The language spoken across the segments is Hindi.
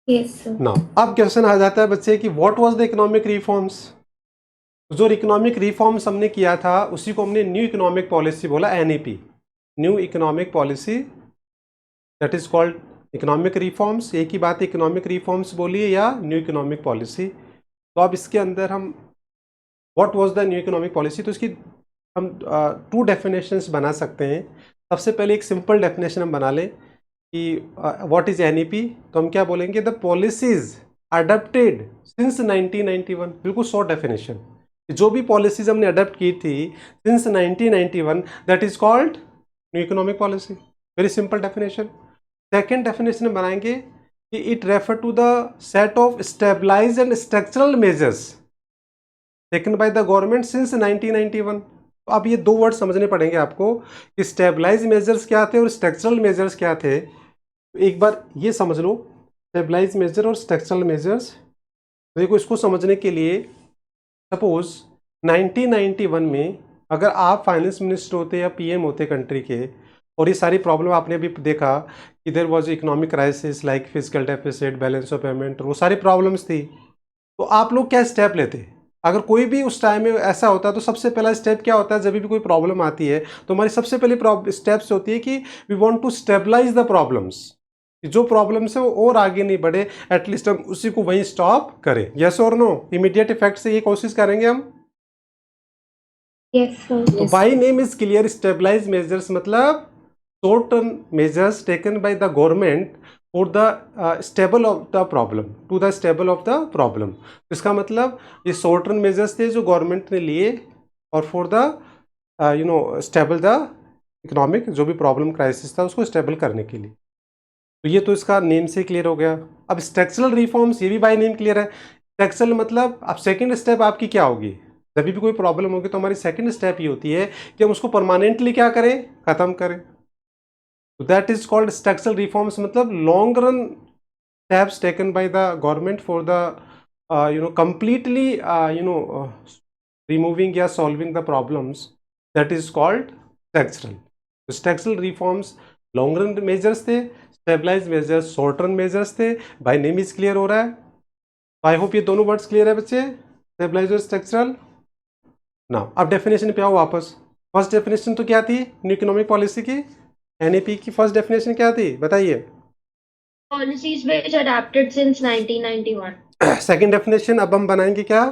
Yes, sir. ना अब क्वेश्चन आ जाता है बच्चे कि what was the economic reforms. जो इकोनॉमिक रिफॉर्म्स हमने किया था उसी को हमने न्यू इकोनॉमिक पॉलिसी बोला, NEP, new economic policy, that is called economic reforms. एक ही बात, इकोनॉमिक रिफॉर्म्स बोलिए या न्यू इकोनॉमिक पॉलिसी। तो अब इसके अंदर हम what was the new economic policy, तो इसकी हम टू डेफिनेशंस बना सकते हैं। सबसे पहले एक सिंपल डेफिनेशन हम बना लें कि व्हाट इज एनईपी। तो हम क्या बोलेंगे, द पॉलिसीज अडॉप्टेड सिंस 1991, बिल्कुल शॉर्ट डेफिनेशन। जो भी पॉलिसीज हमने अडॉप्ट की थी since 1991, that is called new economic policy. Very simple definition. Second definition बनाएंगे कि it refer to the set of stabilize and structural measures taken by the government since 1991। तो अब ये दो वर्ड समझने पड़ेंगे आपको कि स्टेबलाइज मेजर्स क्या थे और स्ट्रक्चरल मेजर्स क्या थे। एक बार ये समझ लो, स्टेबलाइज मेजर और स्ट्रक्चरल मेजर्स। देखो इसको समझने के लिए सपोज 1991 में अगर आप फाइनेंस मिनिस्टर होते या पीएम होते कंट्री के, और ये सारी प्रॉब्लम आपने अभी देखा कि there was economic crisis like physical deficit, balance of payment, वो सारी प्रॉब्लम्स थी, तो आप लोग क्या स्टेप लेते? अगर कोई भी उस टाइम में ऐसा होता तो सबसे पहला स्टेप क्या होता है? जब भी कोई प्रॉब्लम आती है तो हमारी सबसे पहली स्टेप्स होती है कि we want to stabilize the problems, जो प्रॉब्लम्स है वो और आगे नहीं बढ़े, एटलीस्ट हम उसी को वहीं स्टॉप करें। यस और नो? इमीडिएट इफेक्ट से ये कोशिश करेंगे हम। Yes, sir. तो by name is clear, stabilize measures मतलब short term measures taken by the government for the stable of the problem, to the stable of the problem। इसका मतलब ये शॉर्ट टर्म मेजर्स थे जो गवर्नमेंट ने लिए और for the stable the economic, जो भी प्रॉब्लम क्राइसिस था उसको स्टेबल करने के लिए। तो ये तो इसका नेम से क्लियर हो गया। अब स्ट्रक्चरल रिफॉर्म्स, ये भी बाय नेम क्लियर है। स्ट्रक्चरल मतलब अब सेकेंड स्टेप आपकी क्या होगी? जब भी कोई प्रॉब्लम होगी तो हमारी सेकेंड स्टेप ये होती है कि हम उसको परमानेंटली क्या करें, खत्म करें। So that is called structural reforms, मतलब long run steps taken by the government for the completely removing या solving the problems, that is called structural। तो structural reforms long run measures थे, stabilize measures short run measures थे। by name is clear हो रहा है? तो आई होप ये दोनों वर्ड्स क्लियर है बच्चे, stabilize और structural। ना अब डेफिनेशन पे आओ वापस। फर्स्ट डेफिनेशन तो क्या थी न्यू इकोनॉमिक पॉलिसी की? एनईपी की फर्स्ट डेफिनेशन क्या थी बताइए? Policies which adapted since 1991. Second definition अब हम बनाएंगे क्या?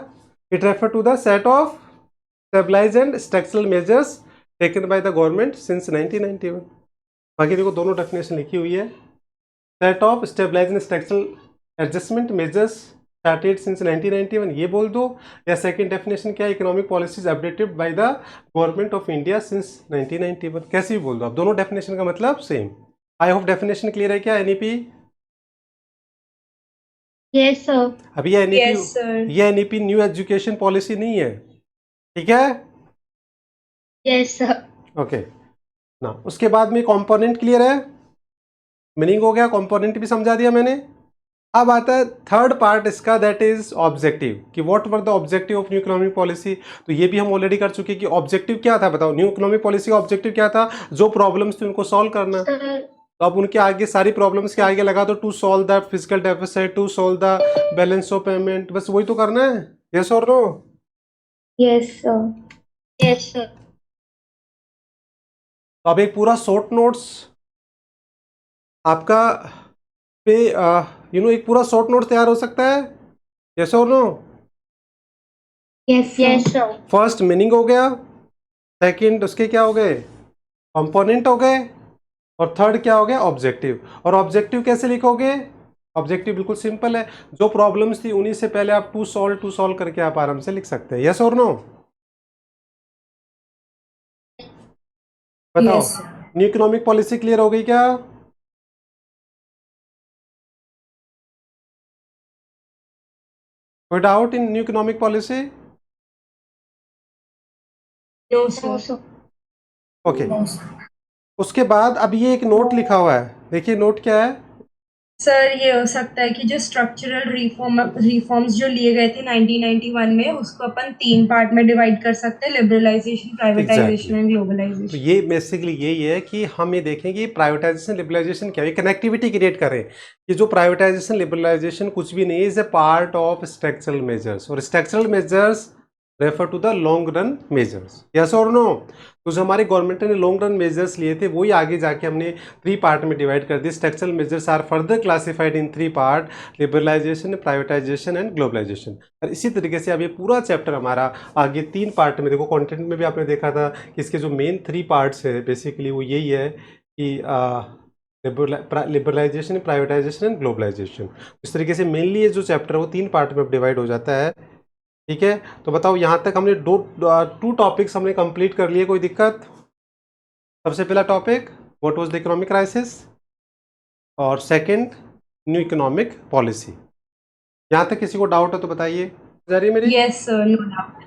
It refer to the set of stabilize and structural measures taken by the government since 1991। बाकी देखो दोनों डेफिनेशन लिखी हुई है। Set of stabilize and structural adjustment measures started since 1991, ये बोल दो। या सेकंड डेफिनेशन क्या है? Economic policies updated bye the government of India since 1991, कैसे भी बोल दो आप, दोनों डेफिनेशन का मतलब same. I hope definition clear है क्या एनईपी? Yes, sir. अभी ये एनईपी, Yes, sir. ये एनईपी न्यू एजुकेशन पॉलिसी नहीं है, ठीक है? Yes, sir. ओके ना, उसके बाद में कंपोनेंट क्लियर है, मीनिंग हो गया, कंपोनेंट भी समझा दिया मैंने। अब आता है थर्ड पार्ट इसका, दैट इज ऑब्जेक्टिव, कि what were the objective of new economic policy. तो ये भी हम ऑलरेडी कर चुके कि ऑब्जेक्टिव क्या था, बताओ न्यू इकोनॉमिक पॉलिसी का ऑब्जेक्टिव क्या था? जो प्रॉब्लम्स थे उनको सॉल्व करना। Sir. तो अब उनके आगे सारी प्रॉब्लम्स के आगे लगा दो to solve the physical deficit, to solve the balance of payment, बस वही तो करना है। यस और no? Yes, sir. Yes, sir. तो अब एक पूरा शॉर्ट नोट्स आपका पे एक पूरा शॉर्ट नोट तैयार हो सकता है। यस और no? Yes, sir. Yes, sir. First meaning हो गया, सेकंड उसके क्या हो गए, कंपोनेंट हो गए, और थर्ड क्या हो गया, ऑब्जेक्टिव। और ऑब्जेक्टिव कैसे लिखोगे? ऑब्जेक्टिव बिल्कुल सिंपल है, जो प्रॉब्लम्स थी उन्हीं से पहले आप टू सॉल्व करके आप आराम से लिख सकते हैं। यस और नो? बताओ। Yes, sir. New economic policy clear हो गई क्या? कोई doubt in new economic policy? No, sir. No, okay. उसके बाद अब ये एक नोट लिखा हुआ है, देखिए नोट क्या है। सर ये हो सकता है कि जो स्ट्रक्चरल रिफॉर्म्स जो लिए गए थे 1991 में, उसको अपन 3 पार्ट में डिवाइड कर सकते हैं, लिबरलाइजेशन, प्राइवेटाइजेशन एंड तो ग्लोबलाइजेशन। ये बेसिकली यही है कि हम ये देखें कि प्राइवेटाइजेशन लिबरलाइजेशन क्या है, कनेक्टिविटी क्रिएट करें कि जो प्राइवेटाइजेशन लिबरलाइजेशन कुछ भी नहीं है, is a part of structural measures, और structural measures refer to the long run measures, yes और नो। तो जो हमारे गवर्नमेंट ने लॉन्ग रन मेजर्स लिए थे वही आगे जाके हमने 3 पार्ट में डिवाइड कर दिए। Structural measures are further classified in 3 part, liberalization, privatization and globalization. और इसी तरीके से अब ये पूरा चैप्टर हमारा आगे 3 पार्ट में, देखो कंटेंट में भी आपने देखा था कि इसके जो मेन 3 पार्ट्स है बेसिकली वो यही है कि लिबरलाइजेशन, प्राइवेटाइजेशन एंड ग्लोबलाइजेशन। इस तरीके से मेनली ये जो चैप्टर है वो 3 पार्ट में डिवाइड हो जाता है। ठीक है, तो बताओ यहाँ तक हमने 2 टॉपिक्स हमने कंप्लीट कर लिए, कोई दिक्कत? सबसे पहला topic what was the economic crisis, और सेकंड न्यू इकोनॉमिक पॉलिसी। यहाँ तक किसी को डाउट है तो बताइए। जा रही है मेरी? Yes sir, no doubt.